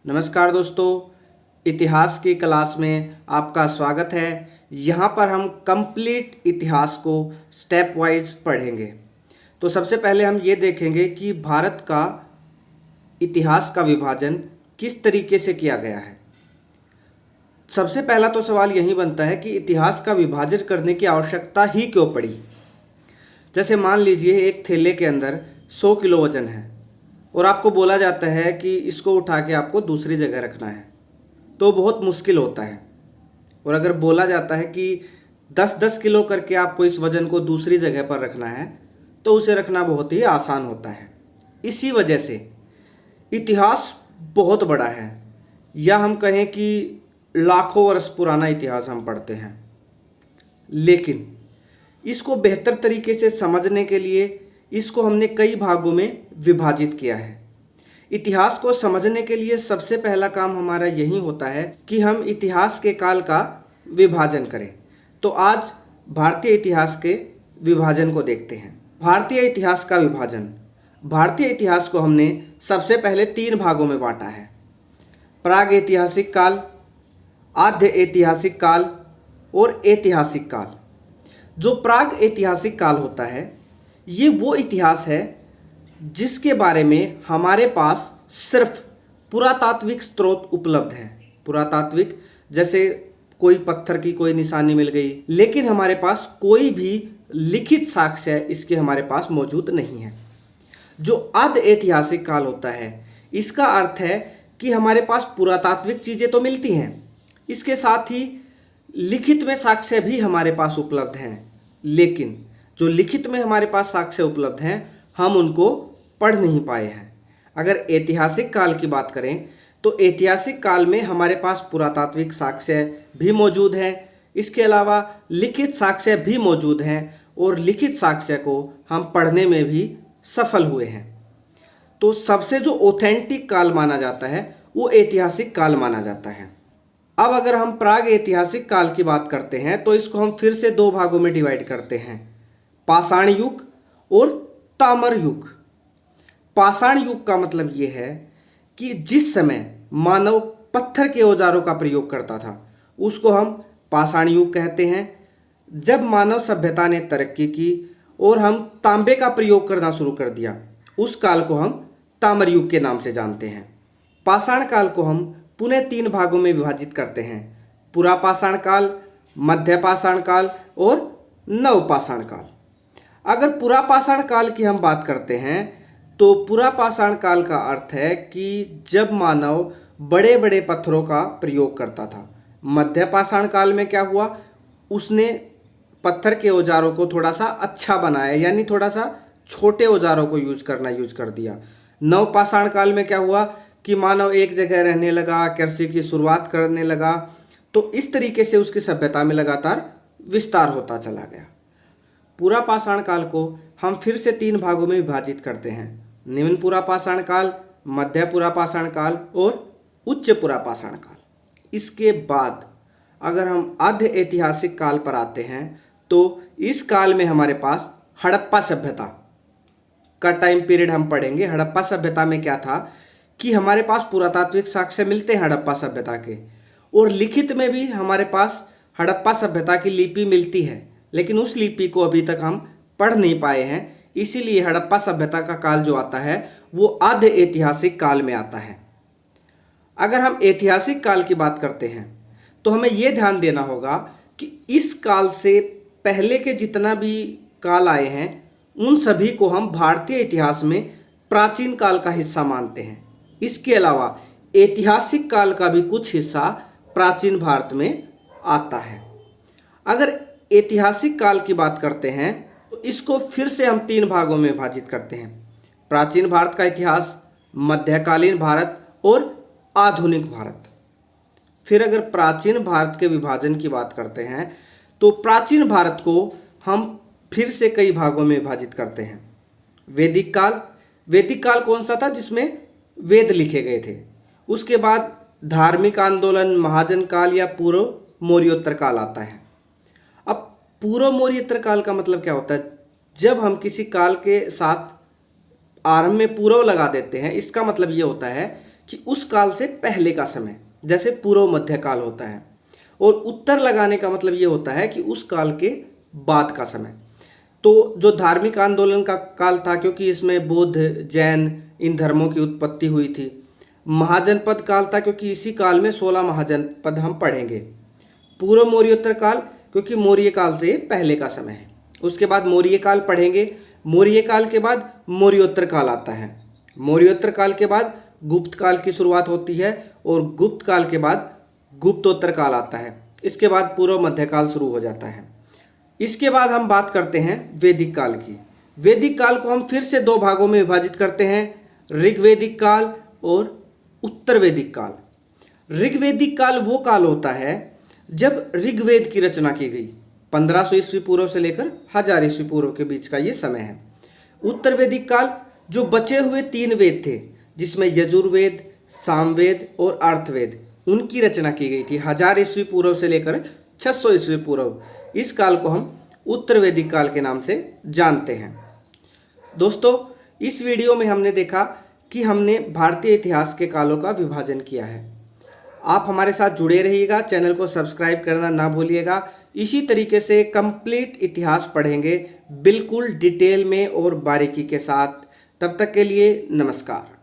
नमस्कार दोस्तों, इतिहास की क्लास में आपका स्वागत है। यहाँ पर हम कंप्लीट इतिहास को स्टेप वाइज पढ़ेंगे। तो सबसे पहले हम ये देखेंगे कि भारत का इतिहास का विभाजन किस तरीके से किया गया है। सबसे पहला तो सवाल यही बनता है कि इतिहास का विभाजन करने की आवश्यकता ही क्यों पड़ी। जैसे मान लीजिए एक थैले के अंदर 100 किलो वजन है और आपको बोला जाता है कि इसको उठा के आपको दूसरी जगह रखना है, तो बहुत मुश्किल होता है। और अगर बोला जाता है कि 10-10 किलो करके आपको इस वज़न को दूसरी जगह पर रखना है, तो उसे रखना बहुत ही आसान होता है। इसी वजह से इतिहास बहुत बड़ा है, या हम कहें कि लाखों वर्ष पुराना इतिहास हम पढ़ते हैं। लेकिन इसको बेहतर तरीके से समझने के लिए इसको हमने कई भागों में विभाजित किया है। इतिहास को समझने के लिए सबसे पहला काम हमारा यही होता है कि हम इतिहास के काल का विभाजन करें। तो आज भारतीय इतिहास के विभाजन को देखते हैं। भारतीय इतिहास का विभाजन। भारतीय इतिहास को हमने सबसे पहले 3 भागों में बांटा है: प्राग ऐतिहासिक काल, आद्य ऐतिहासिक काल और ऐतिहासिक काल। जो प्राग ऐतिहासिक काल होता है, ये वो इतिहास है जिसके बारे में हमारे पास सिर्फ पुरातात्विक स्रोत उपलब्ध हैं। पुरातात्विक जैसे कोई पत्थर की कोई निशानी मिल गई, लेकिन हमारे पास कोई भी लिखित साक्ष्य इसके हमारे पास मौजूद नहीं है। जो आद्य ऐतिहासिक काल होता है, इसका अर्थ है कि हमारे पास पुरातात्विक चीज़ें तो मिलती हैं, इसके साथ ही लिखित में साक्ष्य भी हमारे पास उपलब्ध हैं। लेकिन जो लिखित में हमारे पास साक्ष्य उपलब्ध हैं, हम उनको पढ़ नहीं पाए हैं। अगर ऐतिहासिक काल की बात करें तो ऐतिहासिक काल में हमारे पास पुरातात्विक साक्ष्य भी मौजूद हैं, इसके अलावा लिखित साक्ष्य भी मौजूद हैं और लिखित साक्ष्य को हम पढ़ने में भी सफल हुए हैं। तो सबसे जो ऑथेंटिक काल माना जाता है वो ऐतिहासिक काल माना जाता है। अब अगर हम प्राग ऐतिहासिक काल की बात करते हैं तो इसको हम फिर से 2 भागों में डिवाइड करते हैं: पाषाण युग और ताम्र युग। पाषाण युग का मतलब ये है कि जिस समय मानव पत्थर के औजारों का प्रयोग करता था, उसको हम पाषाण युग कहते हैं। जब मानव सभ्यता ने तरक्की की और हम तांबे का प्रयोग करना शुरू कर दिया, उस काल को हम ताम्र युग के नाम से जानते हैं। पाषाण काल को हम पुनः 3 भागों में विभाजित करते हैं: पुरापाषाण काल, मध्य पाषाण काल और नवपाषाण काल। अगर पुरापाषाण काल की हम बात करते हैं तो पुरापाषाण काल का अर्थ है कि जब मानव बड़े बड़े पत्थरों का प्रयोग करता था। मध्य पाषाण काल में क्या हुआ, उसने पत्थर के औजारों को थोड़ा सा अच्छा बनाया, यानी थोड़ा सा छोटे औजारों को यूज कर दिया। नवपाषाण काल में क्या हुआ कि मानव एक जगह रहने लगा, कृषि की शुरुआत करने लगा, तो इस तरीके से उसकी सभ्यता में लगातार विस्तार होता चला गया। पुरापाषाण काल को हम फिर से 3 भागों में विभाजित करते हैं: निम्न पुरापाषाण काल, मध्य पुरापाषाण काल और उच्च पुरापाषाण काल। इसके बाद अगर हम आद्य ऐतिहासिक काल पर आते हैं तो इस काल में हमारे पास हड़प्पा सभ्यता का टाइम पीरियड हम पढ़ेंगे। हड़प्पा सभ्यता में क्या था कि हमारे पास पुरातात्विक साक्ष्य मिलते हैं हड़प्पा सभ्यता के, और लिखित में भी हमारे पास हड़प्पा सभ्यता की लिपि मिलती है, लेकिन उस लिपि को अभी तक हम पढ़ नहीं पाए हैं। इसीलिए हड़प्पा सभ्यता का काल जो आता है वो आद्य ऐतिहासिक काल में आता है। अगर हम ऐतिहासिक काल की बात करते हैं तो हमें ये ध्यान देना होगा कि इस काल से पहले के जितना भी काल आए हैं, उन सभी को हम भारतीय इतिहास में प्राचीन काल का हिस्सा मानते हैं। इसके अलावा ऐतिहासिक काल का भी कुछ हिस्सा प्राचीन भारत में आता है। अगर ऐतिहासिक काल की बात करते हैं तो इसको फिर से हम 3 भागों में विभाजित करते हैं: प्राचीन भारत का इतिहास, मध्यकालीन भारत और आधुनिक भारत। फिर अगर प्राचीन भारत के विभाजन की बात करते हैं तो प्राचीन भारत को हम फिर से कई भागों में विभाजित करते हैं: वैदिक काल। वैदिक काल कौन सा था? जिसमें वेद लिखे गए थे। उसके बाद धार्मिक आंदोलन, महाजन काल या पूर्व मौर्योत्तर काल आता है। अब पूर्व मौर्योत्तर काल का मतलब क्या होता है? जब हम किसी काल के साथ आरंभ में पूर्व लगा देते हैं, इसका मतलब ये होता है कि उस काल से पहले का समय, जैसे पूर्व मध्य काल होता है। और उत्तर लगाने का मतलब ये होता है कि उस काल के बाद का समय। तो जो धार्मिक आंदोलन का काल था, क्योंकि इसमें बौद्ध जैन इन धर्मों की उत्पत्ति हुई थी। महाजनपद काल था, क्योंकि इसी काल में 16 महाजनपद हम पढ़ेंगे। पूर्व मौर्योत्तर काल, क्योंकि मौर्य काल से पहले का समय है। उसके बाद मौर्य काल पढ़ेंगे। मौर्य काल के बाद मौर्योत्तर काल आता है। मौर्योत्तर काल के बाद गुप्त काल की शुरुआत होती है और गुप्त काल के बाद गुप्तोत्तर काल आता है। इसके बाद पूर्व मध्यकाल शुरू हो जाता है। इसके बाद हम बात करते हैं वैदिक काल की। वैदिक काल को हम फिर से 2 भागों में विभाजित करते हैं, ऋग्वैदिक काल और उत्तर वैदिक काल। ऋग्वैदिक काल वो काल होता है जब ऋग्वेद की रचना की गई। 1500 ईस्वी पूर्व से लेकर 1000 ईस्वी पूर्व के बीच का ये समय है। उत्तर वैदिक काल जो बचे हुए 3 वेद थे, जिसमें यजुर्वेद, सामवेद और अर्थवेद, उनकी रचना की गई थी 1000 ईस्वी पूर्व से लेकर 600 ईस्वी पूर्व। इस काल को हम उत्तर वैदिक काल के नाम से जानते हैं। दोस्तों, इस वीडियो में हमने देखा कि हमने भारतीय इतिहास के कालों का विभाजन किया है। आप हमारे साथ जुड़े रहिएगा, चैनल को सब्सक्राइब करना ना भूलिएगा। इसी तरीके से कंप्लीट इतिहास पढ़ेंगे, बिल्कुल डिटेल में और बारीकी के साथ। तब तक के लिए नमस्कार।